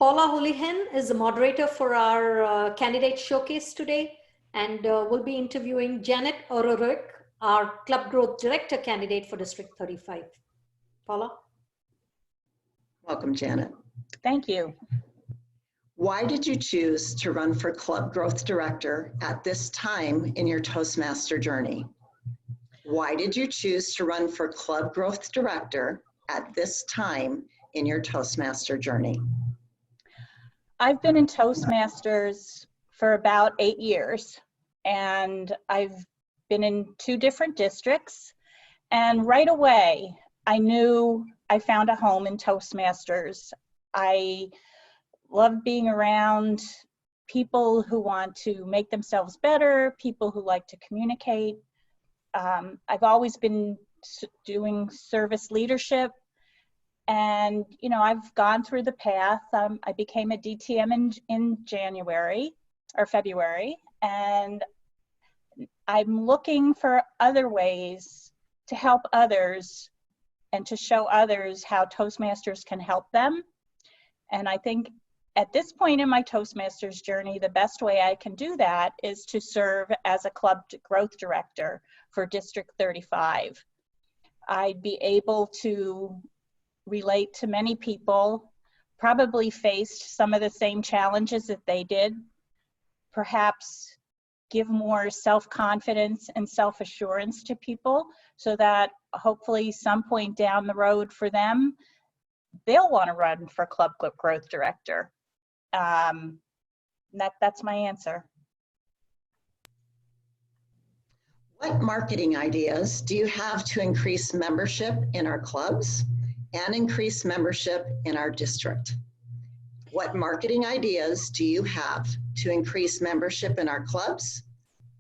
Paula Houlihan is the moderator for our candidate showcase today, and we'll be interviewing Janet O'Rourke, our Club Growth Director candidate for District 35. Paula? Welcome, Janet. Thank you. Why did you choose to run for Club Growth Director at this time in your Toastmaster journey? Why did you choose to run for Club Growth Director at this time in your Toastmaster journey? I've been in Toastmasters for about 8 years, and I've been in 2 different districts, and right away I knew I found a home in Toastmasters. I love being around people who want to make themselves better, people who like to communicate. I've always been doing service leadership, and you know, I've gone through the path. I became a DTM in January or February, and I'm looking for other ways to help others and to show others how Toastmasters can help them. And I think at this point in my Toastmasters journey, the best way I can do that is to serve as a Club Growth Director for District 35. I'd be able to relate to many people, probably faced some of the same challenges that they did, perhaps give more self-confidence and self-assurance to people so that hopefully some point down the road for them, they'll want to run for Club Growth Director. That's my answer. What marketing ideas do you have to increase membership in our clubs and increase membership in our district? What marketing ideas do you have to increase membership in our clubs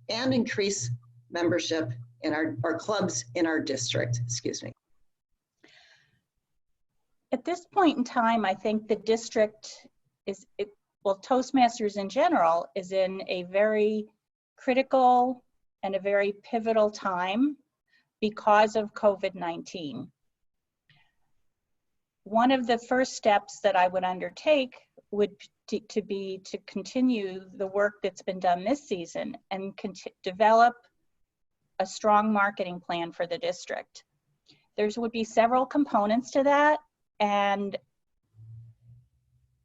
and increase membership in our clubs in our district, excuse me? At this point in time, I think the district is, well, Toastmasters in general is in a very critical and a very pivotal time because of COVID-19. One of the first steps that I would undertake would be to continue the work that's been done this season and develop a strong marketing plan for the district. There would be several components to that, and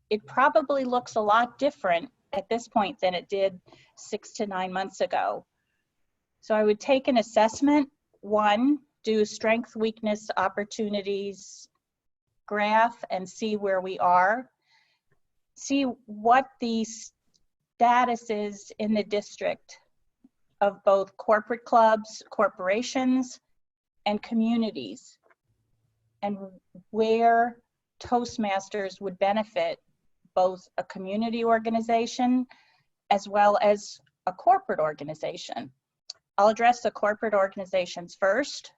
it probably looks a lot different at this point than it did 6 to 9 months ago. So I would take an assessment, one, do strength, weakness, opportunities graph and see where we are, see what the status is in the district of both corporate clubs, corporations, and communities, and where Toastmasters would benefit both a community organization as well as a corporate organization. I'll address the corporate organizations first.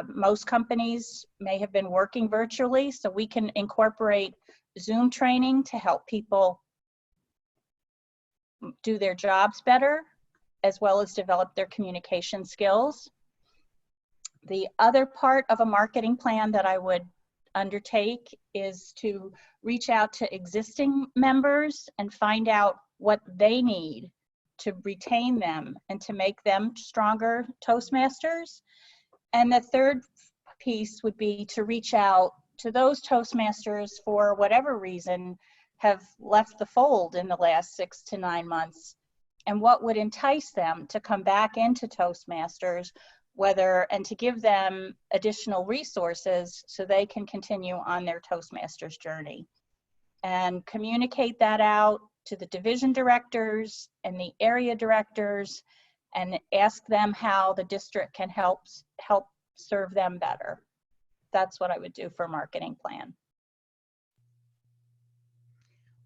Most companies may have been working virtually, so we can incorporate Zoom training to help people do their jobs better, as well as develop their communication skills. The other part of a marketing plan that I would undertake is to reach out to existing members and find out what they need to retain them and to make them stronger Toastmasters. And the third piece would be to reach out to those Toastmasters for whatever reason have left the fold in the last 6 to 9 months, and what would entice them to come back into Toastmasters, and to give them additional resources so they can continue on their Toastmasters journey. And communicate that out to the division directors and the area directors and ask them how the district can help serve them better. That's what I would do for a marketing plan.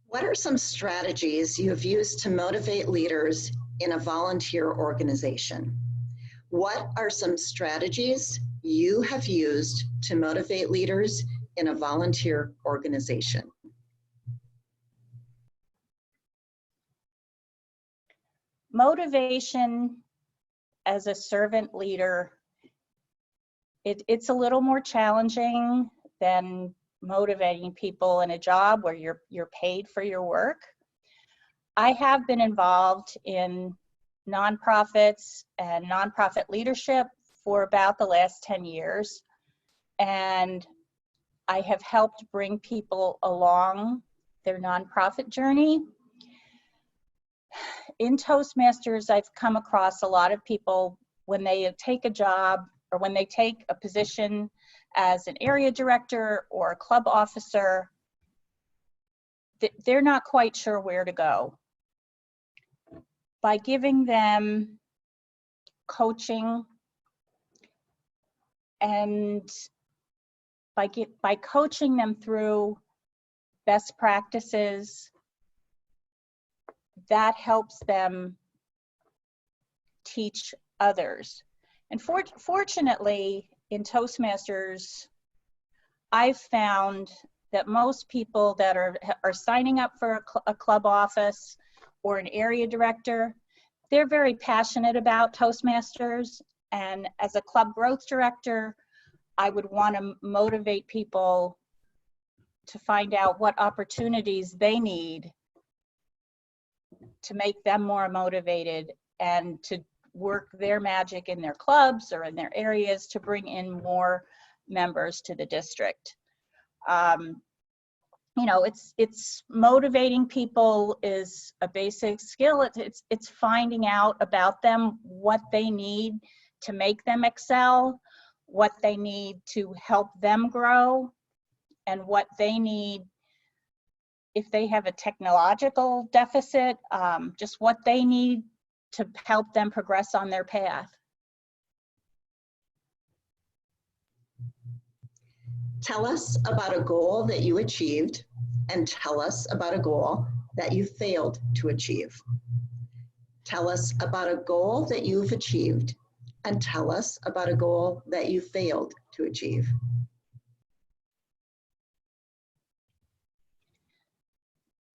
What are some strategies you have used to motivate leaders in a volunteer organization? What are some strategies you have used to motivate leaders in a volunteer organization? Motivation as a servant leader, it's a little more challenging than motivating people in a job where you're paid for your work. I have been involved in nonprofits and nonprofit leadership for about the last 10 years. And I have helped bring people along their nonprofit journey. In Toastmasters, I've come across a lot of people when they take a job or when they take a position as an area director or a club officer, they're not quite sure where to go. By giving them coaching and by coaching them through best practices, that helps them teach others. And fortunately, in Toastmasters, I've found that most people that are signing up for a club office or an area director, they're very passionate about Toastmasters. And as a club growth director, I would want to motivate people to find out what opportunities they need to make them more motivated and to work their magic in their clubs or in their areas to bring in more members to the district. You know, it's motivating people is a basic skill. It's finding out about them, what they need to make them excel, what they need to help them grow, and what they need if they have a technological deficit, just what they need to help them progress on their path. Tell us about a goal that you achieved and tell us about a goal that you failed to achieve. Tell us about a goal that you've achieved and tell us about a goal that you failed to achieve.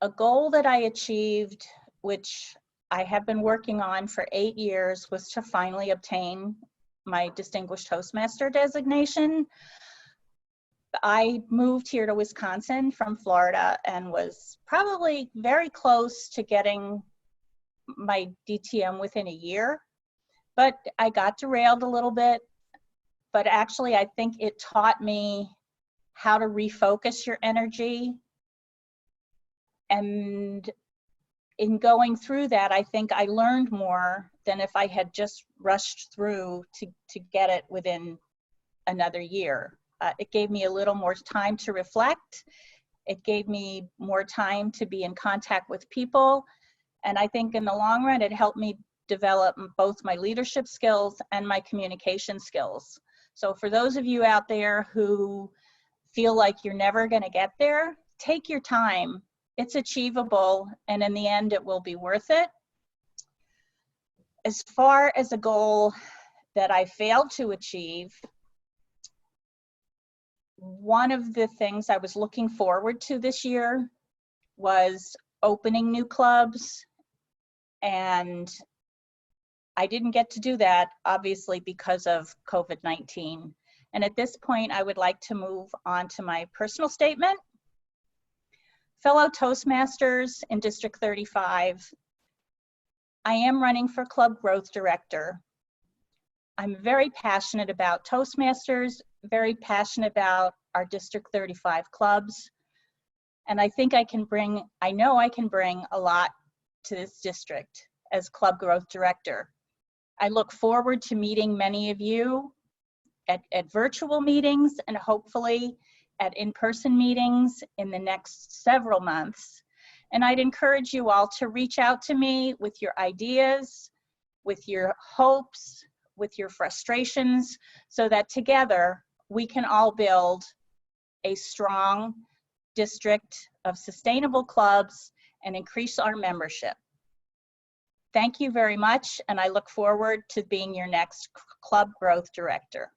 A goal that I achieved, which I have been working on for 8 years, was to finally obtain my Distinguished Toastmaster designation. I moved here to Wisconsin from Florida and was probably very close to getting my DTM within a year, but I got derailed a little bit. But actually, I think it taught me how to refocus your energy. And in going through that, I think I learned more than if I had just rushed through to get it within another year. It gave me a little more time to reflect. It gave me more time to be in contact with people. And I think in the long run, it helped me develop both my leadership skills and my communication skills. So for those of you out there who feel like you're never going to get there, take your time. It's achievable, and in the end, it will be worth it. As far as a goal that I failed to achieve, one of the things I was looking forward to this year was opening new clubs, and I didn't get to do that, obviously, because of COVID-19. And at this point, I would like to move on to my personal statement. Fellow Toastmasters in District 35, I am running for Club Growth Director. I'm very passionate about Toastmasters, very passionate about our District 35 clubs, and I think I know I can bring a lot to this district as Club Growth Director. I look forward to meeting many of you at virtual meetings and hopefully at in-person meetings in the next several months. And I'd encourage you all to reach out to me with your ideas, with your hopes, with your frustrations, so that together we can all build a strong district of sustainable clubs and increase our membership. Thank you very much, and I look forward to being your next Club Growth Director.